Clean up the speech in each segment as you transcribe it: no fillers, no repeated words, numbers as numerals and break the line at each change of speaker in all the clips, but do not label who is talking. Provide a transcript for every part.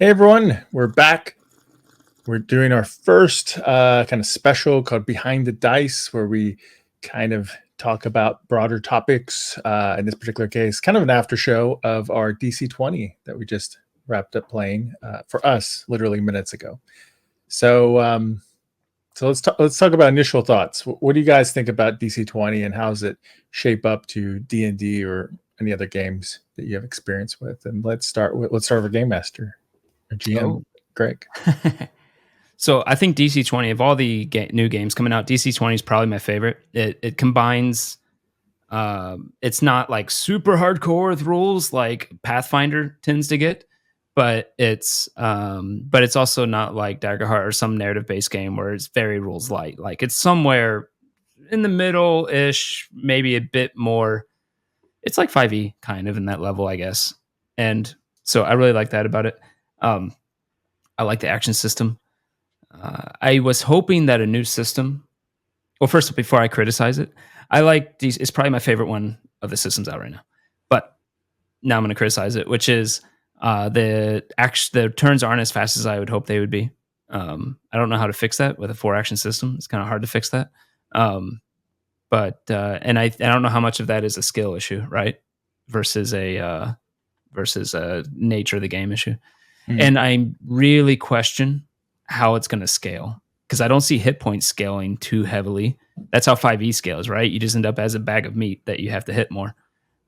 Hey everyone, we're back. We're doing our first kind of special called Behind the Dice, where we kind of talk about broader topics. In this particular case, kind of an after show of our DC20 that we just wrapped up playing for us literally minutes ago. So let's talk about initial thoughts. What do you guys think about DC20 and how does it shape up to D&D or any other games that you have experience with? And let's start with Game Master. GM Greg.
So I think DC20 of all the new games coming out, DC20 is probably my favorite. It combines. It's not like super hardcore with rules like Pathfinder tends to get, but it's also not like Daggerheart or some narrative based game where it's very rules light. Like it's somewhere in the middle ish, maybe a bit more. It's like 5e kind of in that level, I guess. And so I really like that about it. I like the action system. I was hoping that a new system. Well, first, before I criticize it, I like these. It's probably my favorite one of the systems out right now. But now I'm going to criticize it, which is the turns aren't as fast as I would hope they would be. I don't know how to fix that with a 4-action system. It's kind of hard to fix that. But I don't know how much of that is a skill issue, right? Versus a nature of the game issue. And I really question how it's going to scale because I don't see hit points scaling too heavily. That's how 5e scales, right? You just end up as a bag of meat that you have to hit more.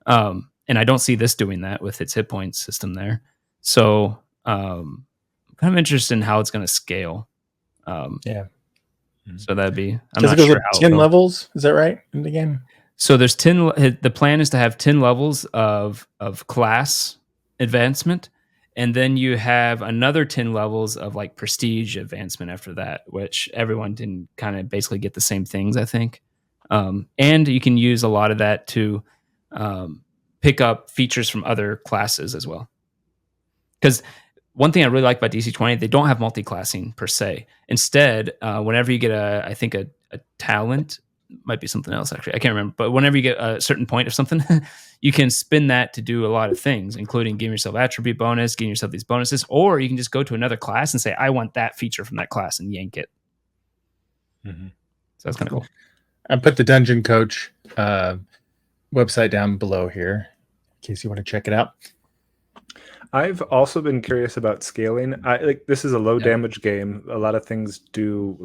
And I don't see this doing that with its hit point system there. So I'm kind of interested in how it's going to scale. So that'd be, I'm not sure how
10 levels. Is that right in the game?
So there's 10. The plan is to have 10 levels of class advancement. And then you have another 10 levels of like prestige advancement after that, which everyone can kind of basically get the same things, I think. And you can use a lot of that to pick up features from other classes as well. Because one thing I really like about DC20, they don't have multi-classing per se. Instead, whenever you get a talent, might be something else actually, I can't remember, but whenever you get a certain point of something, you can spin that to do a lot of things, including giving yourself attribute bonus, giving yourself these bonuses, or you can just go to another class and say, I want that feature from that class and yank it. Mm-hmm. So that's kind of cool.
I put the Dungeon Coach website down below here in case you want to check it out.
I've also been curious about scaling. This is a low damage game. A lot of things do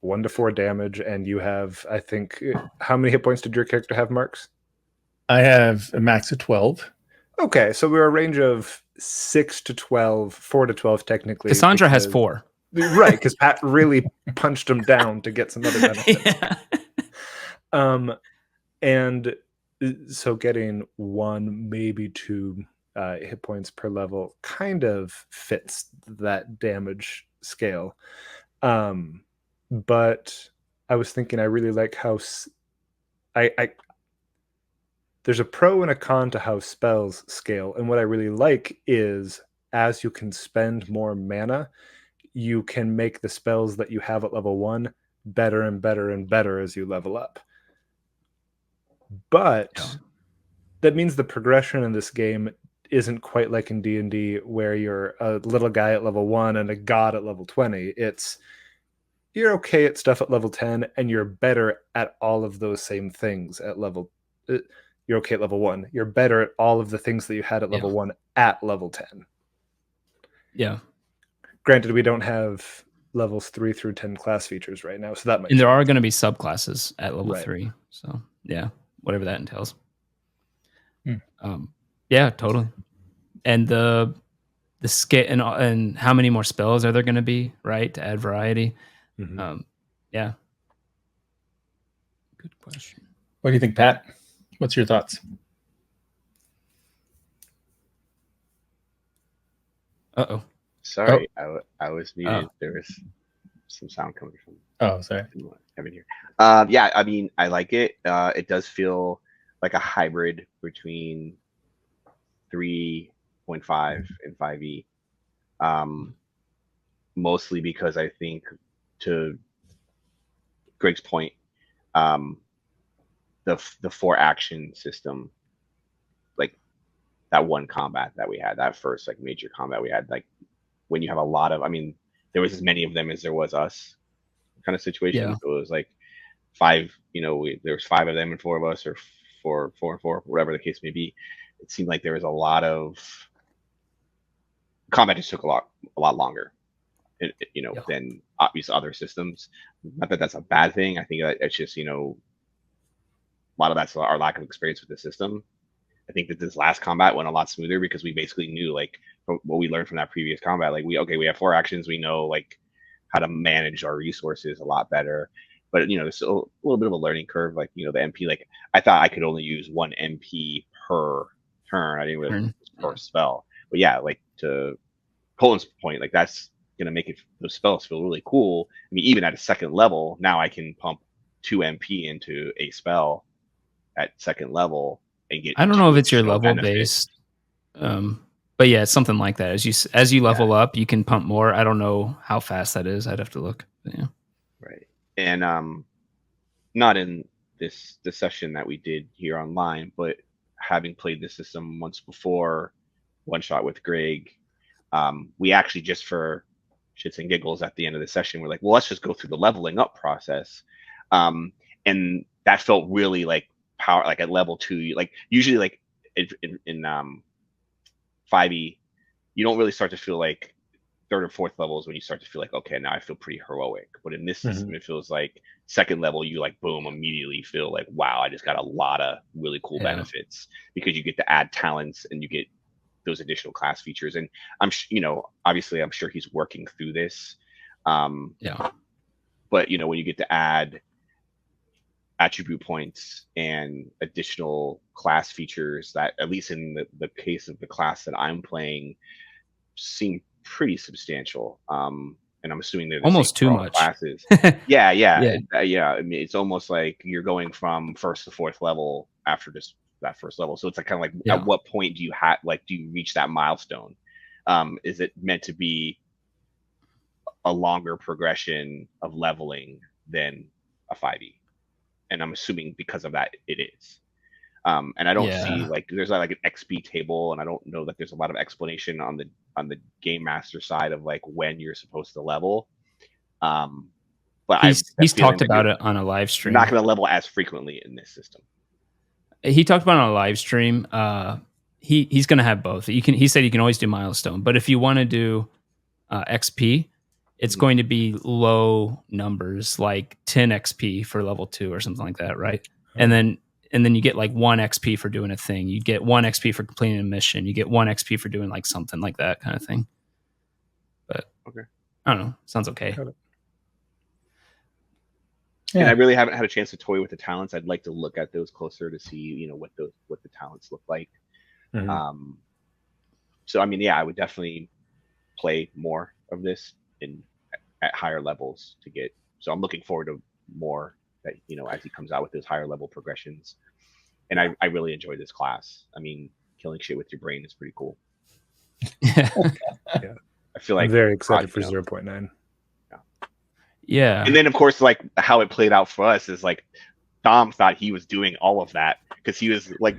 1 to 4 damage, and you have, I think, how many hit points did your character have, Marx?
I have a max of 12.
Okay, so we're a range of 6 to 12, 4 to 12 technically.
Cassandra has 4.
Right, because Pat really punched him down to get some other benefits. And so getting 1, maybe 2 hit points per level kind of fits that damage scale. But I was thinking I really like how there's a pro and a con to how spells scale. And what I really like is as you can spend more mana, you can make the spells that you have at level 1 better and better and better as you level up. But that means the progression in this game isn't quite like in D&D where you're a little guy at level 1 and a god at level 20. You're okay at stuff at level 10 and you're better at all of those same things at level you're okay at level 1. You're better at all of the things that you had at level 1 at level 10.
Yeah.
Granted, we don't have levels 3 through 10 class features right now, so that might
And there are going to be subclasses at level 3. So, yeah, whatever that entails. Yeah, totally. And the scale and how many more spells are there going to be, right? To add variety.
Mm-hmm.
Yeah. Good question.
What do you think, Pat? What's your thoughts?
Uh-oh.
Sorry, I was muted. There was some sound coming from.
Oh, sorry.
Having here. Yeah, I mean, I like it. It does feel like a hybrid between 3.5 and 5e. Mostly because I think, to Greg's point, the 4-action system, like that one combat that we had, that first like major combat we had, like when you have a lot of, I mean, there was as many of them as there was us kind of situation.
Yeah.
So it was like 5, there was 5 of them and 4 of us, or 4 and 4, whatever the case may be. It seemed like there was a lot of combat just took a lot longer, than obvious other systems. Not that that's a bad thing. I think that it's just, a lot of that's our lack of experience with the system. I think that this last combat went a lot smoother because we basically knew, like, what we learned from that previous combat. Like, we have 4 actions. We know, like, how to manage our resources a lot better. But, there's a little bit of a learning curve. Like, the MP, like, I thought I could only use 1 MP per turn. I didn't really per spell. But yeah, like, to Colten's point, like, that's going to make those spells feel really cool. I mean, even at a 2nd level, now I can pump 2 MP into a spell at 2nd level and get.
I don't know if it's your level based, but yeah, it's something like that. As you level up, you can pump more. I don't know how fast that is. I'd have to look. But yeah,
right. And not in this session that we did here online, but having played this system once before, one shot with Greg, we actually, just for shits and giggles, at the end of the session, we're like, well, let's just go through the leveling up process, and that felt really like power, like at level 2, like usually, like in 5e, you don't really start to feel like 3rd or 4th levels when you start to feel like, okay, now I feel pretty heroic. But in this system, it feels like 2nd level, you like, boom, immediately feel like, wow, I just got a lot of really cool benefits, because you get to add talents and you get those additional class features. And I'm obviously I'm sure he's working through this. But when you get to add attribute points and additional class features that, at least in the case of the class that I'm playing, seem pretty substantial. And I'm assuming they're
almost too much
classes. Yeah. I mean, it's almost like you're going from 1st to 4th level after just that 1st level. So it's like, kind of like, at what point do you do you reach that milestone? Is it meant to be a longer progression of leveling than a 5e? And I'm assuming because of that, it is. And I don't see, like, there's not like an XP table, and I don't know that there's a lot of explanation on the game master side of, like, when you're supposed to level. But
he's talked about it on a live stream.
You're not going to level as frequently in this system.
He talked about it on a live stream. He's going to have both. He said you can always do milestone, but if you want to do XP, it's going to be low numbers, like 10 XP for level 2 or something like that, right? And then you get like 1 XP for doing a thing. You get 1 XP for completing a mission. You get 1 XP for doing like something like that kind of thing. But
okay,
I don't know. Sounds okay.
And I really haven't had a chance to toy with the talents. I'd like to look at those closer to see, what the talents look like. So I mean, I would definitely play more of this at higher levels to get. So I'm looking forward to more that, as he comes out with those higher level progressions. And I really enjoy this class. I mean, killing shit with your brain is pretty cool.
Yeah.
I feel like
I'm very excited for 0.9.
Yeah.
And then, of course, like, how it played out for us is, like, Dom thought he was doing all of that because he was, like,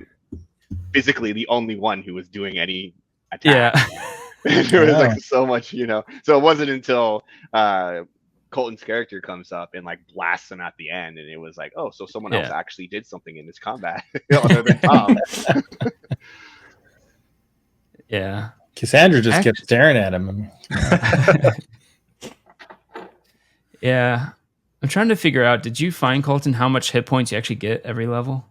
physically the only one who was doing any attack. Yeah. There was like so much, So it wasn't until Colten's character comes up and, like, blasts him at the end, and it was like, oh, so someone else actually did something in this combat other than Tom.
Yeah.
Cassandra just kept staring at him.
Yeah. I'm trying to figure out, did you find, Colten, how much hit points you actually get every level?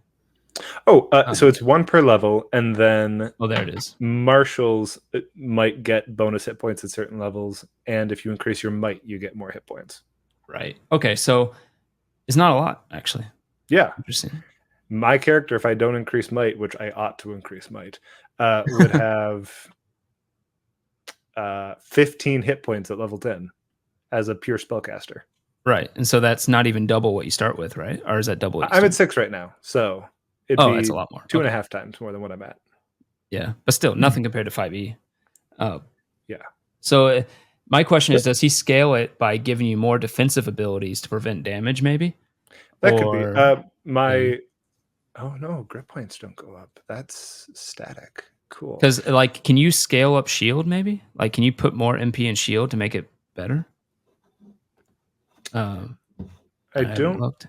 So it's 1 per level, and then
there it is.
Marshals might get bonus hit points at certain levels, and if you increase your might, you get more hit points.
Right. Okay, so it's not a lot, actually.
Yeah.
Interesting.
My character, if I don't increase might, which I ought to increase might, would have 15 hit points at level 10 as a pure spellcaster.
Right, and so that's not even double what you start with, right? Or is that double?
I'm at 6 right now, so it'd be
that's a lot more.
2.5 times more than what I'm at.
Yeah, but still nothing compared to 5e.
Yeah.
So my question is, does he scale it by giving you more defensive abilities to prevent damage, maybe?
That could be. Oh no, grip points don't go up. That's static. Cool.
Because like, can you scale up shield? Maybe like, can you put more MP in shield to make it better?
I
haven't
don't
looked.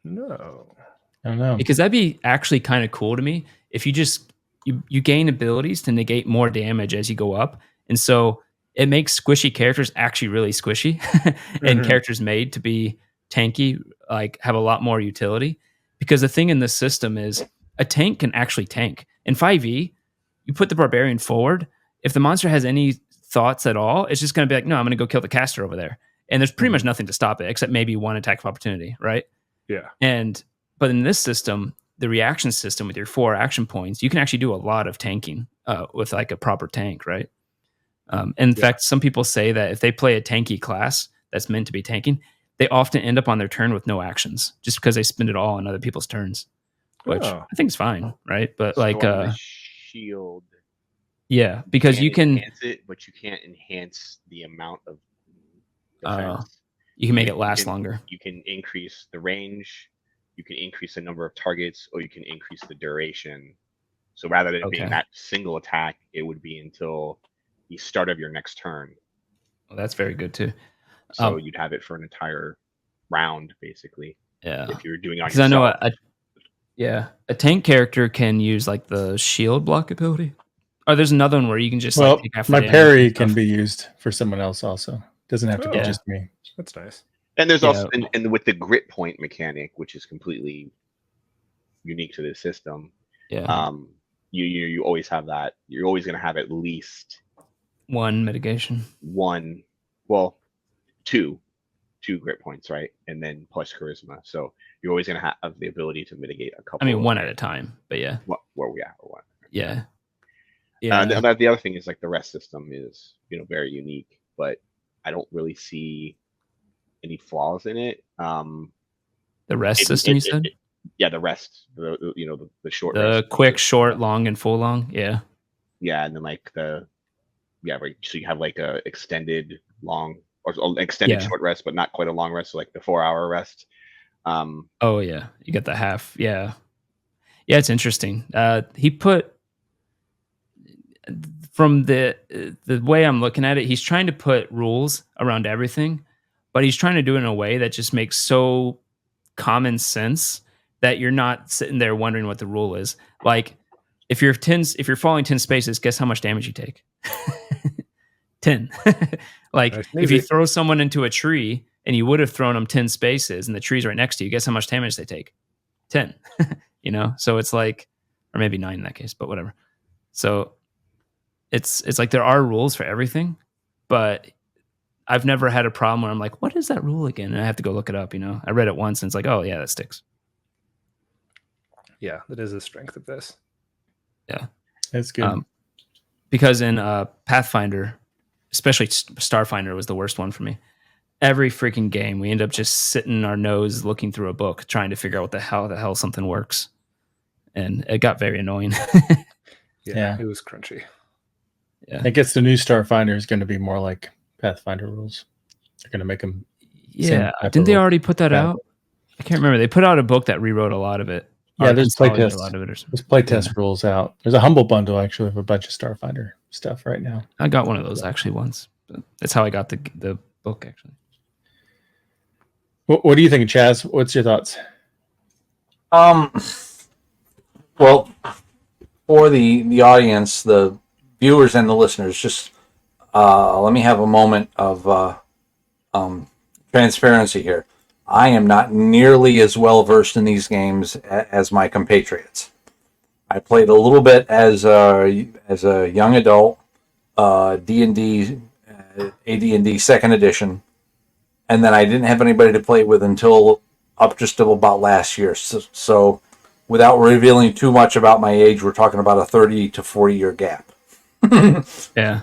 know.
I don't know.
Because that'd be actually kind of cool to me if you just you gain abilities to negate more damage as you go up, and so it makes squishy characters actually really squishy, and
Mhm.
characters made to be tanky like have a lot more utility. Because the thing in this system is a tank can actually tank in 5e. You put the barbarian forward. If the monster has any thoughts at all, it's just going to be like, no, I'm going to go kill the caster over there, and there's pretty much nothing to stop it except maybe one attack of opportunity, right?
Yeah.
But in this system, the reaction system with your 4 action points, you can actually do a lot of tanking with like a proper tank, right? In fact, some people say that if they play a tanky class that's meant to be tanking, they often end up on their turn with no actions just because they spend it all on other people's turns, which
Oh.
I think is fine, right? But
So
like,
on the shield,
yeah, because you can
enhance it, but you can't enhance the amount of defense.
you can make it
You
last
can-
longer.
You can increase the range, you can increase the number of targets, or you can increase the duration. So rather than being
Okay.
that single attack, it would be until the start of your next turn.
Well, that's very good too.
So you'd have it for an entire round, basically,
Yeah,
if you're doing it on
because I
yourself.
know a tank character can use like the shield block ability. Or there's another one where you can just
Well,
like take half the
my
damage
parry
and stuff.
can be used for someone else also. Doesn't have to be
Oh.
just me.
That's nice.
And there's
Yeah.
also and with the grit point mechanic, which is completely unique to this system.
Yeah,
You always have that. You're always going to have at least
one mitigation.
one, well, two grit points, right? And then plus charisma. So you're always going to have the ability to mitigate a couple.
I mean, one at a time, but yeah,
Where we at or what?
yeah.
And the other thing is like the rest system is very unique, but I don't really see any flaws in it.
The rest system, you said?
Yeah, the rest, the short
The
rest.
quick, short, long, and full long. Yeah.
Yeah, and then like right. So you have like a extended long or extended
Yeah.
short rest, but not quite a long rest. So like the 4-hour rest.
Oh yeah, you get the half. Yeah, yeah. It's interesting. He put from the way I'm looking at it, he's trying to put rules around everything, but he's trying to do it in a way that just makes so common sense that you're not sitting there wondering what the rule is. Like if you're falling 10 spaces, guess how much damage you take? 10. Like
Nice.
if you
Easy.
throw someone into a tree and you would have thrown them 10 spaces and the tree's right next to you, guess how much damage they take? 10. So it's like, or maybe 9 in that case, but whatever. So it's like there are rules for everything, but I've never had a problem where I'm like, what is that rule again? And I have to go look it up. I read it once and it's like, oh yeah, that sticks.
Yeah, that is the strength of this.
Yeah.
That's good.
Because in Pathfinder, especially Starfinder was the worst one for me. Every freaking game, we end up just sitting our nose looking through a book, trying to figure out what the hell something works. And it got very annoying.
Yeah.
It was crunchy.
Yeah.
I guess the new Starfinder is going to be more like Pathfinder rules. They're going to make them.
Yeah.
type
Didn't
of
they
rule.
already put that
Yeah.
out? I can't remember. They put out a book that rewrote a lot of it.
Yeah,
Or
there's
consolidated
playtest.
a lot of it or something.
There's playtest rules out. There's a humble bundle actually of a bunch of Starfinder stuff right now.
I got one of those actually once. But that's how I got the book actually.
What do you think, Chaz? What's your thoughts?
Well, for the audience, the viewers and the listeners, just let me have a moment of transparency here. I am not nearly as well versed in these games as my compatriots. I played a little bit as a young adult, D&D, AD&D Second Edition, and then I didn't have anybody to play with until up just about last year. So without revealing too much about my age, we're talking about a 30 to 40 year gap.
Yeah.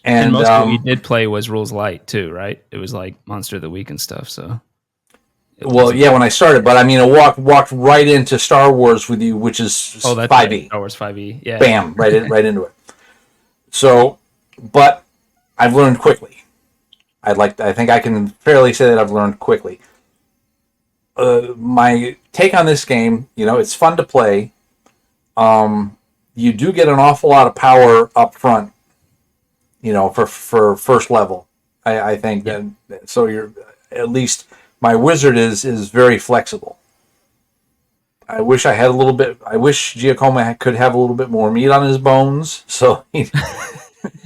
And
most of what we did play was rules light too, right? It was like Monster of the Week and stuff. So,
well, yeah, when I started, but I mean, I walked right into Star Wars with you, which is
that's
5e.
right, Star Wars 5e. Yeah,
Bam, right into it. So, but I've learned quickly. I think I can fairly say that I've learned quickly. My take on this game, it's fun to play. you do get an awful lot of power up front, for first level. I think that, so you're, at least my wizard is very flexible. I wish I had a little bit. I wish Giacomo could have a little bit more meat on his bones, so he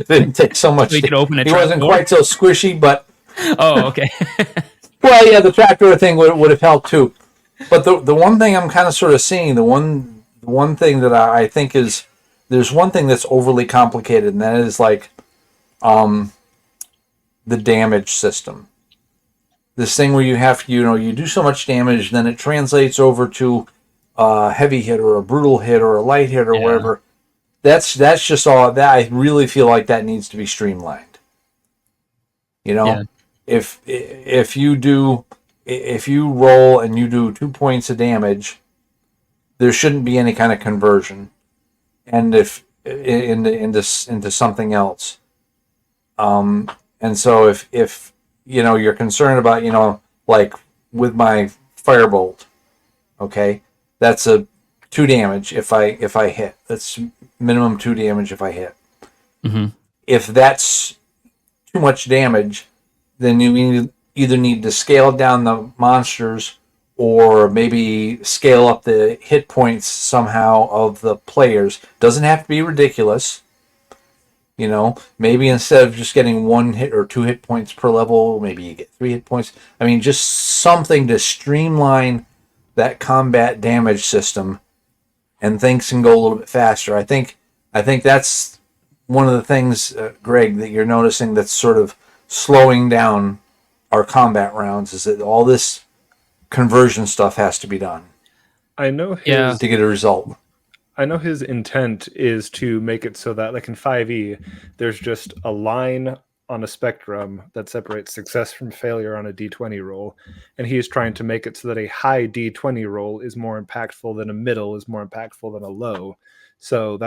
didn't take so much.
So he could open a
He
trap
wasn't
door?
quite so squishy, but
Oh, okay.
well, yeah, the trapdoor thing would have helped too. But the one thing I'm kind of sort of seeing, the one thing that I think is, there's one thing that's overly complicated, and that is like the damage system. This thing where you have, you do so much damage, then it translates over to a heavy hit or a brutal hit or a light hit or whatever. That's just all that. I really feel like that needs to be streamlined. If you roll and you do 2 points of damage, there shouldn't be any kind of conversion, and if into something else. And so if you're concerned about, like with my firebolt, okay, that's a 2 damage if I hit. That's minimum 2 damage if I hit.
Mm-hmm.
If that's too much damage, then you either need to scale down the monsters or maybe scale up the hit points somehow of the players. Doesn't have to be ridiculous. Maybe instead of just getting 1 hit or 2 hit points per level, maybe you get 3 hit points. I mean, just something to streamline that combat damage system, and things can go a little bit faster. I think that's one of the things, Greg, that you're noticing that's sort of slowing down our combat rounds, is that all this conversion stuff has to be done.
I know
to get a result.
I know his intent is to make it so that, like in 5e, there's just a line on a spectrum that separates success from failure on a D20 roll, and he's trying to make it so that a high D20 roll is more impactful than a middle, is more impactful than a low. So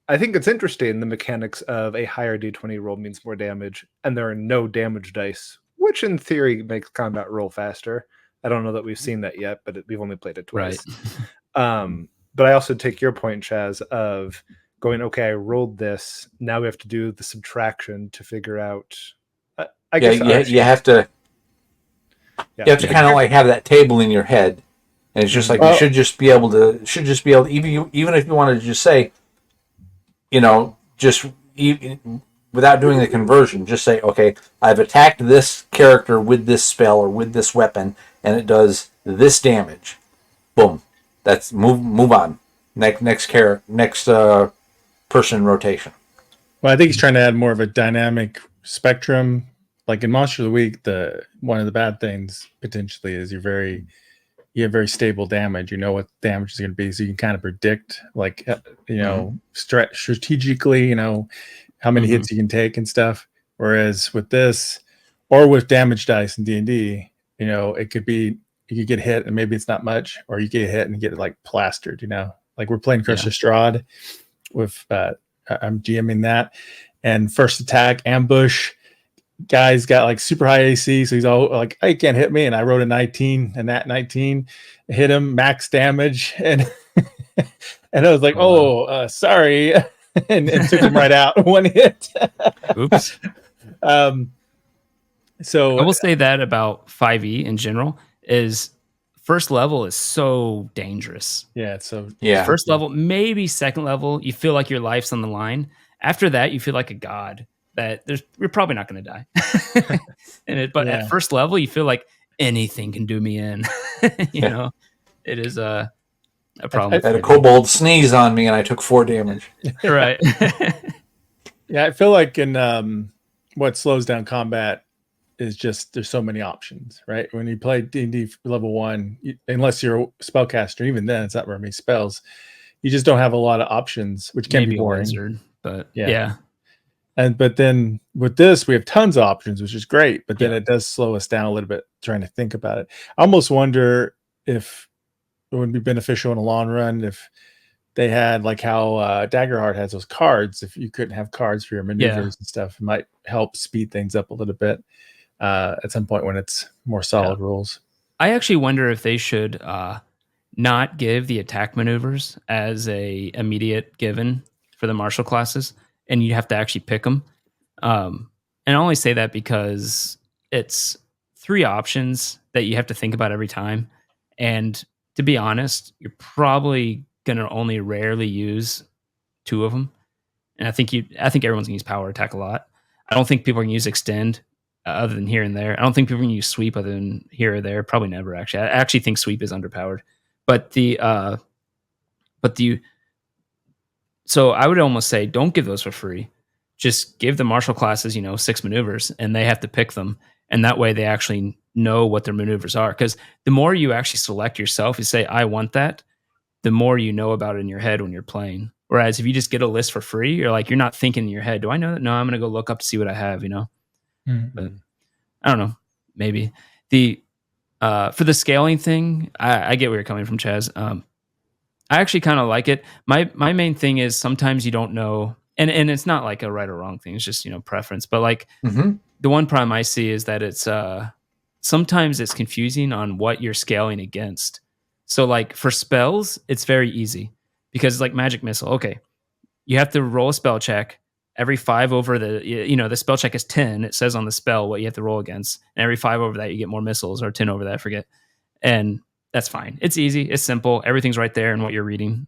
I think it's interesting, the mechanics of a higher D20 roll means more damage, and there are no damage dice, which in theory makes combat roll faster. I don't know that we've seen that yet, but we've only played it twice.
Right.
But I also take your point, Chaz, of going, okay, I rolled this. Now we have to do the subtraction to figure out. I guess
you have to. You have to kind of like have that table in your head, and it's just like you should just be able to. Even if you wanted to just say, just without doing the conversion, just say, okay, I've attacked this character with this spell or with this weapon, and it does this damage. Boom. That's move on. Next person rotation.
Well, I think he's trying to add more of a dynamic spectrum. Like in Monster of the Week, one of the bad things potentially is you have very stable damage. You know what damage is going to be, so you can kind of predict, like strategically, how many hits you can take and stuff. Whereas with this, or with damage dice in D&D, it could be, you could get hit and maybe it's not much, or you get hit and get like plastered. Like we're playing Crusher Strahd with I'm GMing that, and first attack ambush. Guy's got like super high AC, so he's all like, "I can't hit me," and I rolled a 19, and that 19 hit him max damage, and and I was like, sorry, and took him right out, 1 hit.
Oops.
So
I will say that about 5e in general is first level is so dangerous. First level, maybe second level, you feel like your life's on the line. After that, you feel like a god. That you're probably not going to die. At first level, you feel like anything can do me in. It is a problem.
I had a kobold sneeze on me and I took 4 damage.
Right.
Yeah, I feel like in what slows down combat is just there's so many options, right? When you play D&D level 1, unless you're a spellcaster, even then it's not very many spells. You just don't have a lot of options, which can be boring.
Wizard, but yeah.
But then with this, we have tons of options, which is great. But then it does slow us down a little bit trying to think about it. I almost wonder if it would be beneficial in the long run if they had like how Daggerheart has those cards. If you couldn't have cards for your maneuvers and stuff, it might help speed things up a little bit at some point when it's more solid rules.
I actually wonder if they should not give the attack maneuvers as a immediate given for the martial classes, and you have to actually pick them. And I only say that because it's 3 options that you have to think about every time. And to be honest, you're probably gonna only rarely use 2 of them. And I think everyone's gonna use power attack a lot. I don't think people are gonna use extend other than here and there. I don't think people are gonna use sweep other than here or there. Probably never actually. I actually think sweep is underpowered. But so I would almost say don't give those for free. Just give the martial classes, 6 maneuvers, and they have to pick them. And that way they actually know what their maneuvers are. Because the more you actually select yourself, you say, I want that, the more you know about it in your head when you're playing. Whereas if you just get a list for free, you're not thinking in your head, do I know that? No, I'm going to go look up to see what I have, But I don't know. Maybe. For the scaling thing, I get where you're coming from, Chaz. I actually kind of like it. My main thing is sometimes you don't know, and it's not like a right or wrong thing. It's just preference. But like the one problem I see is that it's sometimes it's confusing on what you're scaling against. So like for spells, it's very easy because it's like magic missile. Okay, you have to roll a spell check. Every 5 over the spell check is 10. It says on the spell what you have to roll against. And every 5 over that, you get more missiles, or 10 over that, I forget. And that's fine. It's easy. It's simple. Everything's right there in what you're reading.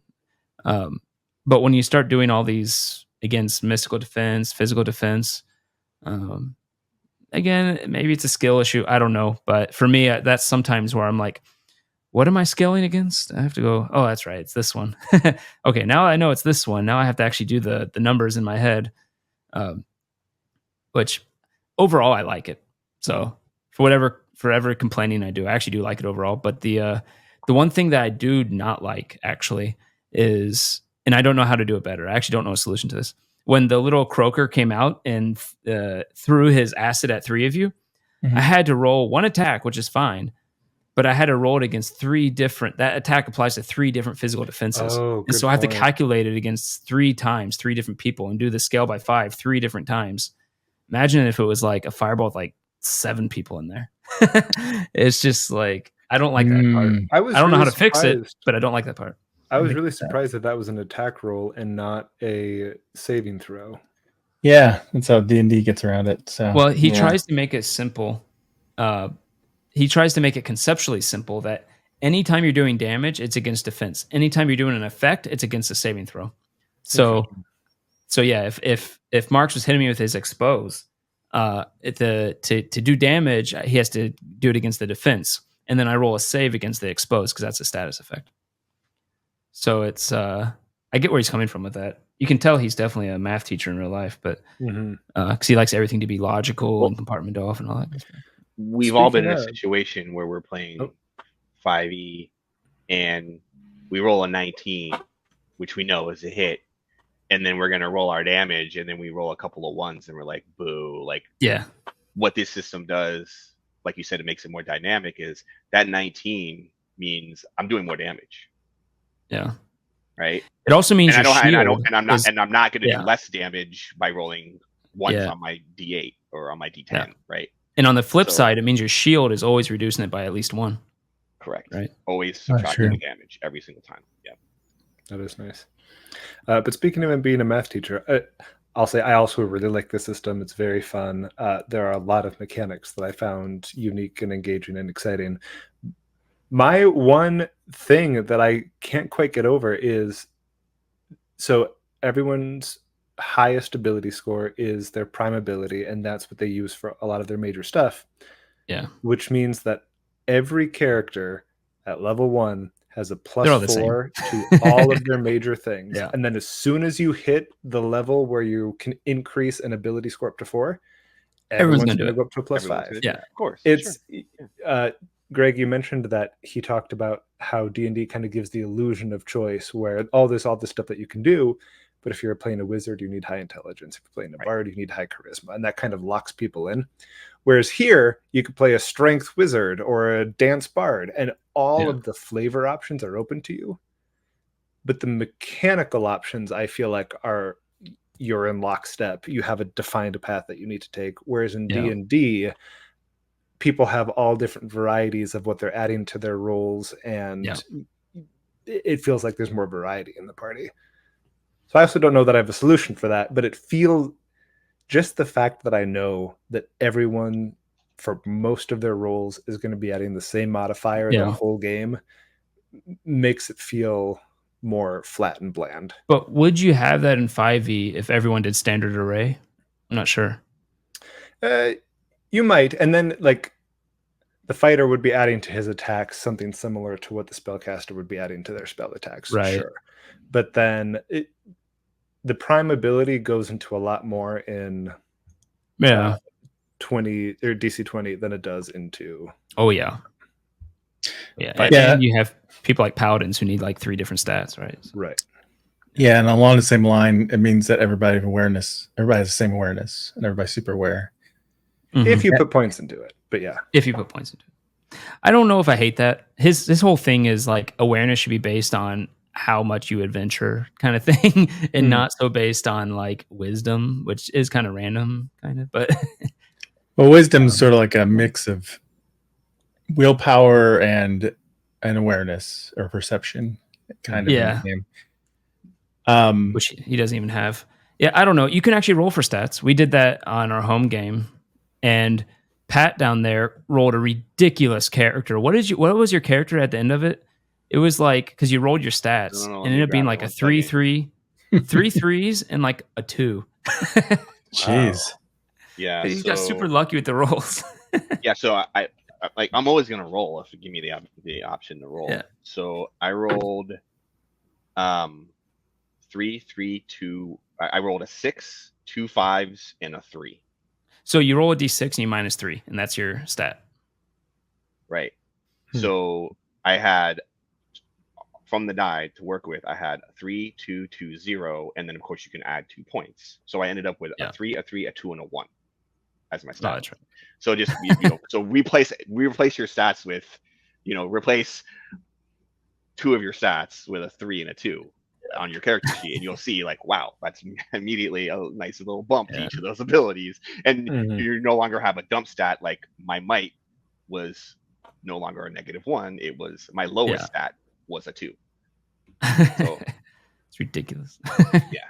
But when you start doing all these against mystical defense, physical defense, again, maybe it's a skill issue. I don't know. But for me, that's sometimes where I'm like, what am I scaling against? I have to go, oh, that's right. It's this one. Okay, now I know it's this one. Now I have to actually do the numbers in my head. Which overall I like it. So forever complaining I do. I actually do like it overall. But the one thing that I do not like actually is, and I don't know how to do it better. I actually don't know a solution to this. When the little croaker came out and threw his acid at 3 of you, I had to roll 1 attack, which is fine. But I had to roll it against 3 different. That attack applies to 3 different physical defenses, and so I have to calculate it against 3 times, 3 different people, and do the scale by 5 3 different times. Imagine if it was like a fireball with like 7 people in there. It's just like I don't like that part. I don't know how to fix it, but I don't like that part.
I was really surprised that was an attack roll and not a saving throw.
Yeah, that's how D&D gets around it. So
well, he tries to make it simple. He tries to make it conceptually simple that anytime you're doing damage, it's against defense. Anytime you're doing an effect, it's against a saving throw. So yeah, if Marx was hitting me with his expose, to do damage, he has to do it against the defense, and then I roll a save against the expose because that's a status effect. So it's I get where he's coming from with that. You can tell he's definitely a math teacher in real life, but because he likes everything to be logical and compartment off and all that.
We've all been in a situation where we're playing 5e and we roll a 19, which we know is a hit, and then we're going to roll our damage, and then we roll a couple of 1s and we're like, boo. Like,
yeah,
what this system does, like you said, it makes it more dynamic, is that 19 means I'm doing more damage.
Yeah.
Right.
It also means
I'm not going to do less damage by rolling 1s on my D8 or on my D10.
Yeah.
Right.
And on the flip side, it means your shield is always reducing it by at least 1.
Correct.
Right.
Always subtracting the damage every single time. Yeah.
That is nice. But speaking of him being a math teacher, I'll say I also really like the system. It's very fun. There are a lot of mechanics that I found unique and engaging and exciting. My one thing that I can't quite get over is, so everyone's highest ability score is their prime ability, and that's what they use for a lot of their major stuff.
Yeah.
Which means that every character at level 1 has a +4 to all of their major things.
Yeah.
And then as soon as you hit the level where you can increase an ability score up to 4, everyone's going to go up to a +5.
Yeah,
of course. It's Greg, you mentioned that he talked about how D&D kind of gives the illusion of choice, where all this stuff that you can do, but if you're playing a wizard, you need high intelligence. If you're playing a bard, you need high charisma, and that kind of locks people in. Whereas here, you could play a strength wizard or a dance bard, and all of the flavor options are open to you. But the mechanical options, I feel like, you're in lockstep. You have a defined path that you need to take. Whereas in D&D, people have all different varieties of what they're adding to their roles, and it feels like there's more variety in the party. So I also don't know that I have a solution for that, but it feels, just the fact that I know that everyone for most of their roles is going to be adding the same modifier the whole game makes it feel more flat and bland.
But would you have that in 5e if everyone did standard array? I'm not sure.
You might, and then like the fighter would be adding to his attacks something similar to what the spellcaster would be adding to their spell attacks,
right?
Sure. But then the prime ability goes into a lot more in 20 or DC20 than it does into.
Oh yeah. And you have people like paladins who need like 3 different stats, right?
Right.
Yeah, and along the same line, it means that everybody has the same awareness, and everybody's super aware.
Mm-hmm.
If you put points into it, but yeah.
If you put points into it. I don't know if I hate that. His whole thing is like awareness should be based on how much you adventure kind of thing, and not so based on like wisdom, which is kind of random, kind of. But
well, wisdom is sort of like a mix of willpower and awareness or perception, kind of.
Yeah.
In the game.
Which he doesn't even have. Yeah, I don't know. You can actually roll for stats. We did that on our home game, and Pat down there rolled a ridiculous character. What was your character at the end of it? It was like, because you rolled your stats, and it ended up being like a 3-3, 3 3s, and like a 2.
Jeez.
Wow. Yeah.
He got super lucky with the rolls.
Yeah, so I'm always gonna roll if you give me the option to roll.
Yeah.
So I rolled 3, 3, 2. I rolled a 6, 2 5s, and a 3.
So you roll a d6 and you minus 3, and that's your stat.
Right. So I had, from the die to work with, I had 3, 2, 2, 0, and then of course you can add 2 points. So I ended up with a 3, a 3, a 2, and a 1 as my stat.
Oh, that's right.
So just so replace your stats with, replace 2 of your stats with a 3 and a 2 on your character sheet, and you'll see like, wow, that's immediately a nice little bump to each of those abilities, and you no longer have a dump stat. Like my might was no longer a -1; it was my lowest stat was a 2. So
it's ridiculous.
Yeah.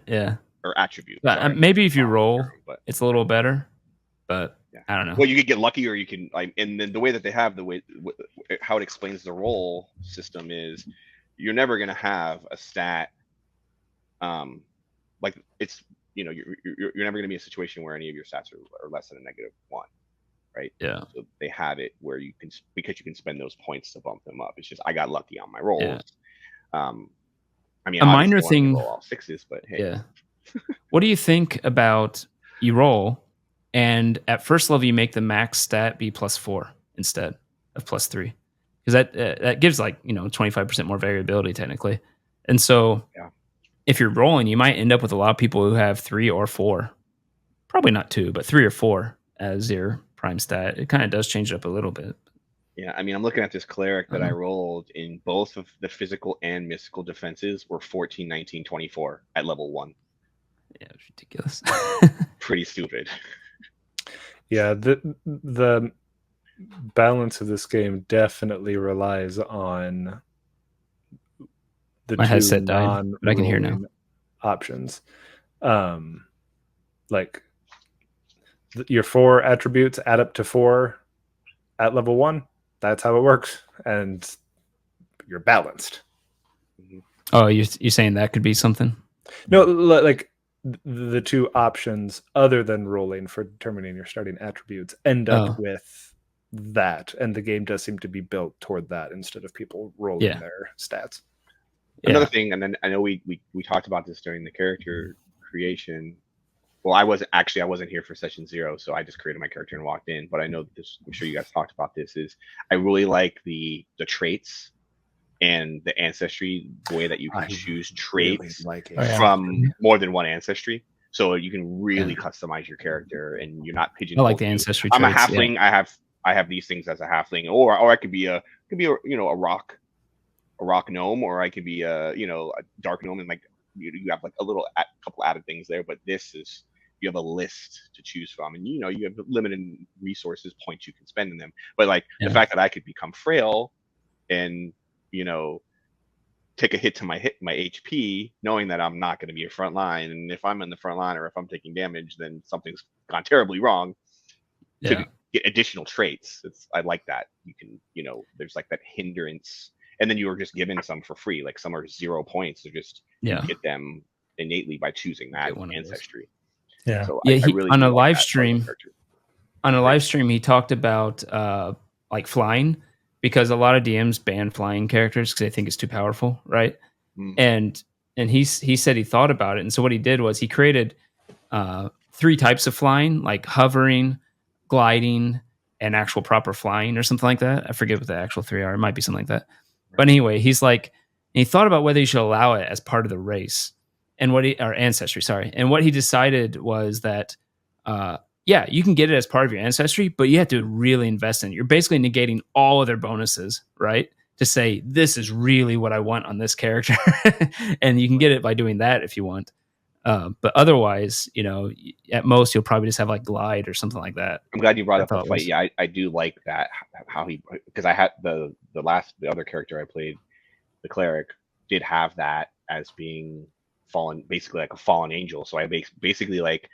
Yeah.
Or attribute.
Maybe if you roll, it's a little better, but I don't know.
Well, you could get lucky, or you can and then the way that they have how it explains the roll system is, you're never going to have a stat like it's you're never going to be in a situation where any of your stats are less than a -1, right?
Yeah.
So they have it where you can spend those points to bump them up. It's just I got lucky on my rolls.
Yeah.
I mean,
a minor thing.
Roll all 6s, but hey.
Yeah. What do you think about you roll, and at first level you make the max stat be +4 instead of +3? Because that gives like 25% more variability technically, and so if you're rolling, you might end up with a lot of people who have 3 or 4, probably not 2, but 3 or 4 as your prime stat. It kind of does change it up a little bit.
Yeah, I mean, I'm looking at this cleric that I rolled in both of the physical and mystical defenses were 14, 19, 24 at level 1.
Yeah, it's ridiculous.
Pretty stupid.
Yeah, the balance of this game definitely relies on the
My
two
headset died, but I can hear now.
Options. Like your 4 attributes add up to 4 at level 1. That's how it works, and you're balanced.
Oh, you're saying that could be something?
No, like the 2 options other than rolling for determining your starting attributes end up with that, and the game does seem to be built toward that instead of people rolling their stats.
Another thing, and then I know we talked about this during the character creation. Well, I wasn't here for session 0, so I just created my character and walked in. But I know this. I'm sure you guys talked about this. Is I really like the traits and the ancestry, the way that you can choose traits from more than one ancestry, so you can really customize your character, and you're not pigeonholed.
I like the ancestry.
I'm
traits,
a halfling. I have these things as a halfling, or I could be a rock gnome, or I could be a dark gnome, and like you have like a couple added things there. But this is, you have a list to choose from, and you have limited resources, points you can spend in them. But like the fact that I could become frail and take a hit to my HP, knowing that I'm not going to be a front line. And if I'm in the front line or if I'm taking damage, then something's gone terribly wrong.
Yeah.
To get additional traits, I like that. You can, there's like that hindrance, and then you are just given some for free. Like some are 0 points. They're just you get them innately by choosing that ancestry.
Yeah.
So
yeah.
I really
on
do
a
like
live
that
stream. On a live stream, he talked about like flying, because a lot of DMs ban flying characters because they think it's too powerful, right? And he said he thought about it, and so what he did was he created 3 types of flying, like hovering, gliding, and actual proper flying, or something like that. I forget what the actual 3 are. It might be something like that. But anyway, he thought about whether he should allow it as part of the race, and or ancestry, sorry. And what he decided was that yeah, you can get it as part of your ancestry, but you have to really invest in it. You're basically negating all of their bonuses, right? To say, this is really what I want on this character. And you can get it by doing that if you want. But otherwise, at most, you'll probably just have like glide or something like that.
I'm glad you brought up the fight. Yeah, I do like that, how because I had the other character I played, the cleric, did have that as being fallen, basically like a fallen angel. So I basically like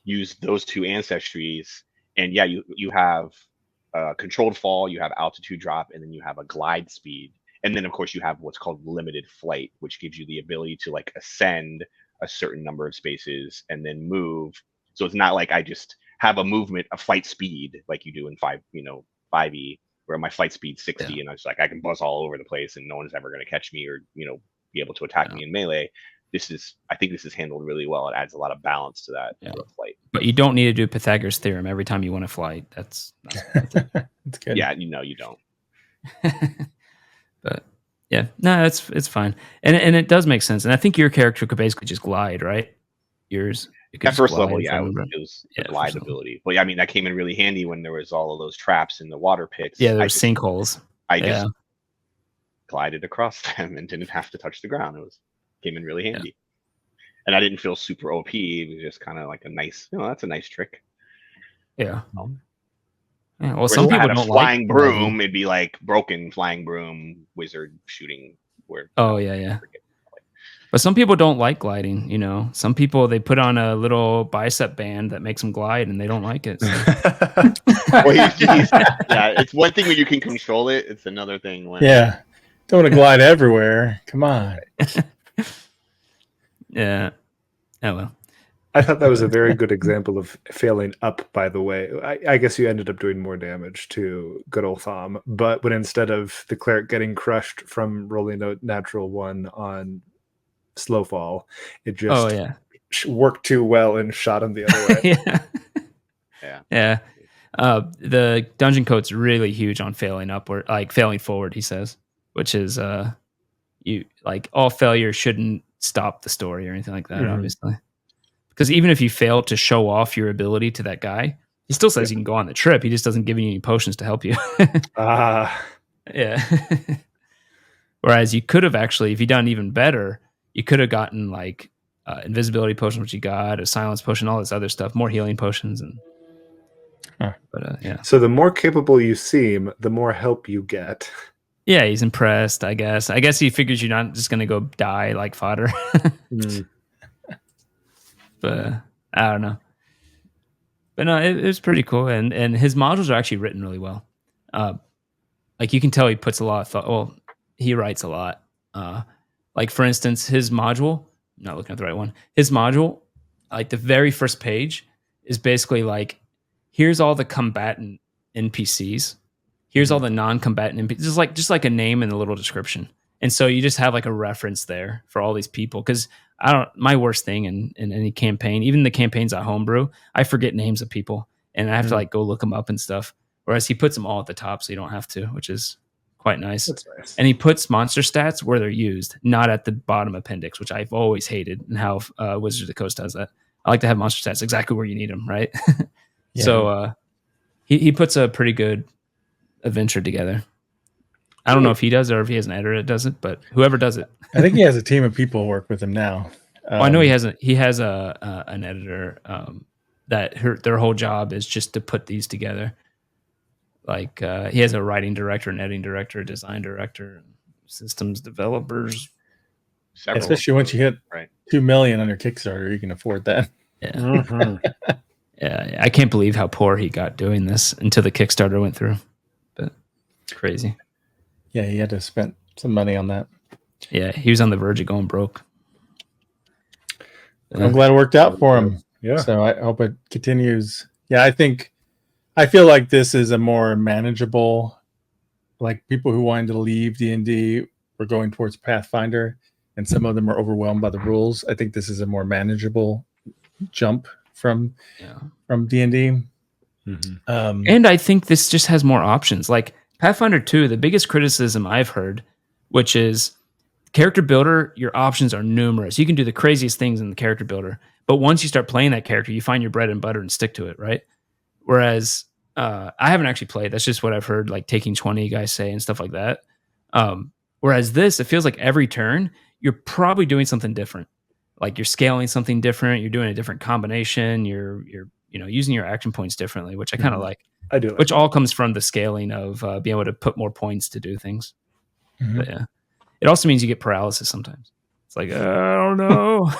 use those 2 ancestries, and yeah, you have controlled fall, you have altitude drop, and then you have a glide speed, and then of course you have what's called limited flight, which gives you the ability to like ascend a certain number of spaces and then move. So it's not like I just have a flight speed like you do in 5e, where my flight speed's 60 and I was like, I can buzz all over the place and no one's ever going to catch me or be able to attack me in melee. I think this is handled really well. It adds a lot of balance to that flight.
But you don't need to do Pythagoras theorem every time you want to fly. That's
good.
Yeah, you don't.
But yeah, no, it's fine, and it does make sense. And I think your character could basically just glide, right? Yours
at first level, yeah, it was the glide ability. But yeah, I mean, that came in really handy when there was all of those traps in the water pits.
Yeah, there were sinkholes.
I just glided across them and didn't have to touch the ground. Came in really handy. And I didn't feel super OP. It was just kind of like a nice, that's a nice trick.
Yeah. Yeah. Well, some people don't
flying broom. It'd be like broken flying broom wizard shooting.
Yeah. But some people don't like gliding. Some people, they put on a little bicep band that makes them glide, and they don't like it. So.
It's one thing when you can control it. It's another thing when
don't want to glide everywhere. Come on.
Yeah. Oh well.
I thought that was a very good example of failing up, by the way. I guess you ended up doing more damage to good old Thom, but when instead of the cleric getting crushed from rolling a natural 1 on slow fall, it just worked too well and shot him the other way.
Yeah. The dungeon code's really huge on failing upward, like failing forward, he says, which is you like all failure shouldn't stop the story or anything like that, obviously. Because even if you fail to show off your ability to that guy, he still says you can go on the trip. He just doesn't give you any potions to help you. Yeah. Whereas you could have actually, if you'd done even better, you could have gotten like invisibility potion, which you got, a silence potion, all this other stuff, more healing potions, and. But yeah.
So the more capable you seem, the more help you get.
Yeah, he's impressed, I guess. I guess he figures you're not just going to go die like fodder. But I don't know. But no, it was pretty cool. And his modules are actually written really well. Like you can tell he puts a lot of thought. Well, he writes a lot. Like for instance, his module, I'm not looking at the right one. His module, like the very first page is basically like, here's all the combatant NPCs. Here's all the non-combatant NPCs. Just like a name and a little description. And so you just have like a reference there for all these people. Because my worst thing in any campaign, even the campaigns I homebrew, I forget names of people. And I have to like go look them up and stuff. Whereas he puts them all at the top so you don't have to, which is quite nice.
That's nice.
And he puts monster stats where they're used, not at the bottom appendix, which I've always hated, and how Wizards of the Coast does that. I like to have monster stats exactly where you need them, right? So he puts a pretty good adventure together. I don't know if he does or if he has an editor that does it, but whoever does it.
I think he has a team of people work with him now.
I know he has an editor that their whole job is just to put these together. Like he has a writing director, an editing director, a design director, systems developers.
Several.
Especially once you hit
Right.
2 million on your Kickstarter, you can afford that.
Yeah.
Mhm.
Yeah, I can't believe how poor he got doing this until the Kickstarter went through. But crazy.
Yeah, he had to spend some money on that.
Yeah, he was on the verge of going broke.
I'm glad it worked out for him.
Yeah.
So I hope it continues. Yeah, I feel like this is a more manageable, like people who wanted to leave D&D were going towards Pathfinder, and some of them are overwhelmed by the rules. I think this is a more manageable jump from D&D.
Mhm.
And I think this just has more options. Like Pathfinder 2, the biggest criticism I've heard, which is character builder, your options are numerous. You can do the craziest things in the character builder, but once you start playing that character, you find your bread and butter and stick to it, right? Whereas I haven't actually played. That's just what I've heard, like Taking 20 guys say and stuff like that. Whereas this, it feels like every turn you're probably doing something different. Like you're scaling something different. You're doing a different combination. You're using your action points differently, which I kind of like.
I do.
Which all comes from the scaling of being able to put more points to do things.
Mhm.
But yeah, it also means you get paralysis sometimes. It's like I don't know.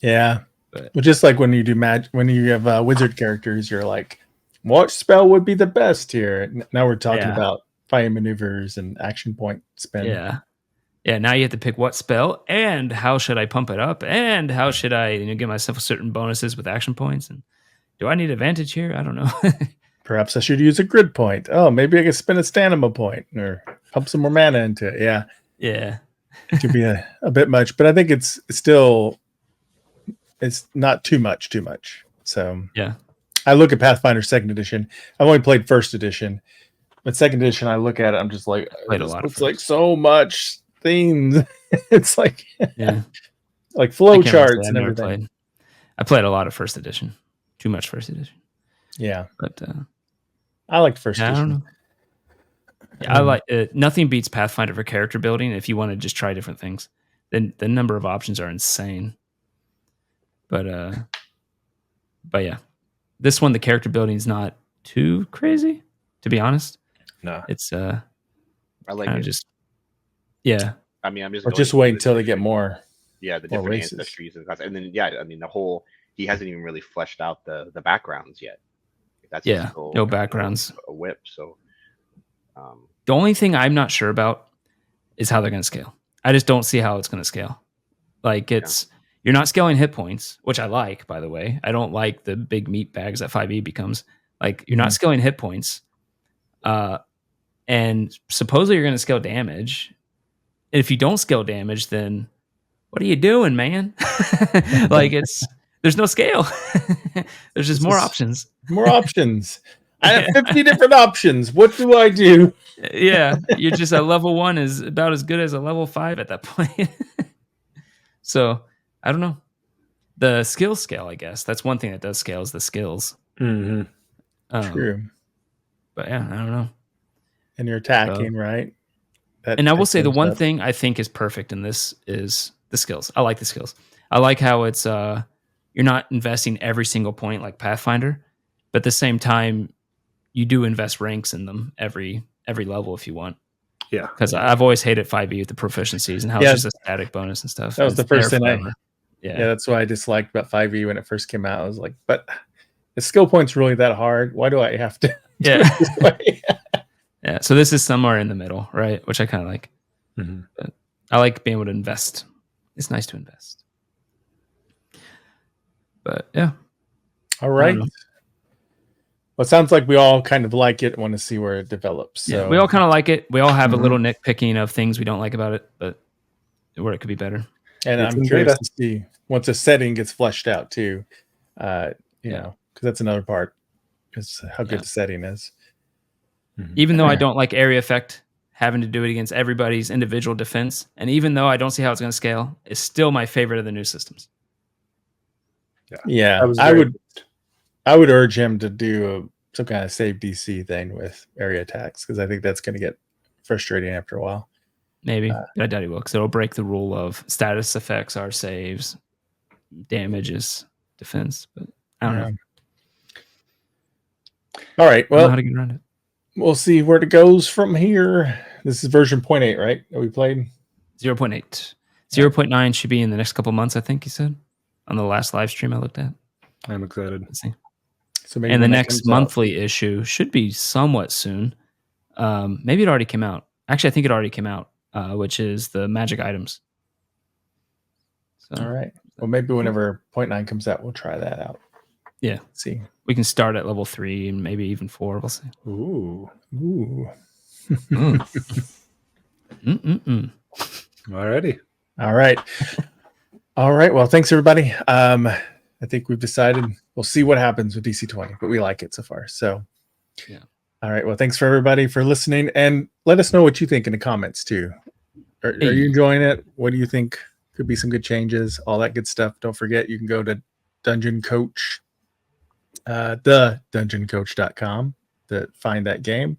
Yeah.
But-
Well, just like when you do when you have wizard characters, you're like, what spell would be the best here? Now we're talking
Yeah.
about fighting maneuvers and action point spend.
Yeah. Yeah, now you have to pick what spell and how should I pump it up and how should I give myself certain bonuses with action points, and do I need advantage here? I don't know.
Perhaps I should use a grid point. Oh, maybe I could spend a stamina point or pump some more mana into it. Yeah,
Yeah.
it could be a bit much, but I think it's not too much. So
Yeah.
I look at Pathfinder Second Edition. I've only played First Edition, but Second Edition, I look at it. I'm just like,
played a lot of
it's like
First.
so much themes. It's like
Yeah.
like
I
flow
can't really say
charts
I've
and
never
everything.
played. I played a lot of First Edition. Too much First Edition.
Yeah,
But
I liked First
yeah, I don't
Edition.
know. Yeah, I like nothing beats Pathfinder for character building if you want to just try different things. Then the number of options are insane. But yeah. This one, the character building is not too crazy, to be honest.
No.
It's
I like
kind
it.
of just yeah.
I mean, I'm just
Or
going
just
through
wait
the
until they get
different-
more.
Yeah, the
more
different
races.
ancestries and then yeah, I mean the whole he hasn't even really fleshed out the backgrounds yet. That's
Yeah,
still
no
kind of
backgrounds.
a whip. So
The only thing I'm not sure about is how they're going to scale. I just don't see how it's going to scale. Like you're not scaling hit points, which I like, by the way. I don't like the big meat bags that 5e becomes. Like you're not scaling hit points. And supposedly you're going to scale damage. And if you don't scale damage, then what are you doing, man? Like there's no scale. There's just more options.
More options. I have 50 different options. What do I do?
Yeah, you're just at level 1 is about as good as a level 5 at that point. So I don't know. The skill scale, I guess that's one thing that does scale is the skills.
Mm-hmm.
True.
But yeah, I don't know.
And you're attacking, right?
And I will say the
goes
one
up.
thing I think is perfect in this is the skills. I like the skills. I like how it's you're not investing every single point like Pathfinder, but at the same time you do invest ranks in them every level if you want.
Yeah.
Because I've always hated 5e with the proficiencies and how
Yeah.
it's just a static bonus and stuff.
That was
and
the
it's there
first thing
forever.
Yeah, that's what I disliked about 5e when it first came out. I was like, but the skill point's really that hard? Why do I have to do
Yeah.
it this way?
Yeah. So this is somewhere in the middle, right? Which I kind of like.
Mm-hmm.
But I like being able to invest. It's nice to invest. But yeah.
All right.
know.
Well, it sounds like we all kind of like it and want to see where it develops. So
Yeah, we all kind of like it. We all have
Mhm.
a little nitpicking of things we don't like about it, but where it could be better.
and
It's
I'm
in
curious
beta.
to see once a setting gets fleshed out too. You
Yeah.
know, because that's another part is how good
Yeah.
the setting is.
Even though I
Yeah.
don't like area effect having to do it against everybody's individual defense, and even though I don't see how it's going to scale, it's still my favorite of the new systems.
Yeah,
was
I
very
would urge him to do some kind of save DC thing with area attacks because I think that's going to get frustrating after a while.
Maybe. But I doubt he will, because it'll break the rule of status effects are saves, damage is defense. But I don't know.
All right,
I don't know
well,
how to get around it.
we'll see where it goes from here. This is version 0.8, right? That we played.
0.8. 0.9 should be in the next couple months, I think he said, on the last live stream I looked at.
I'm excited.
Let's see.
So maybe
And the
when that
next
comes out-
monthly issue should be somewhat soon. Maybe it already came out. Actually, I think it already came out, which is the magic items. So
All right. Well, maybe whenever 0.9 comes out, we'll try that out.
yeah,
See.
we can start at level 3 and maybe even 4. We'll see.
Ooh. Alrighty.
All right. All right. Well, thanks everybody. I think we've decided we'll see what happens with DC20, but we like it so far. So
Yeah.
All right. Well, thanks for everybody for listening, and let us know what you think in the comments too. Are you enjoying it? What do you think could be some good changes? All that good stuff. Don't forget, you can go to Dungeon Coach, thedungeoncoach.com to find that game.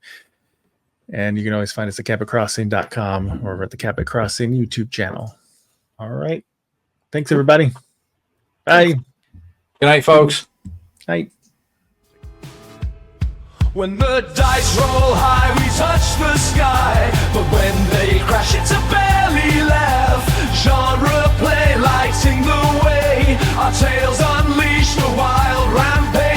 And you can always find us at capitcrossing.com or over at the Capit Crossing YouTube channel. All right. Thanks, everybody. Bye.
Good night, folks.
Night.
When the dice roll high, we touch the sky. But when they crash, it's a barely laugh. Genre play, lighting the way. Our tales unleash the wild rampage.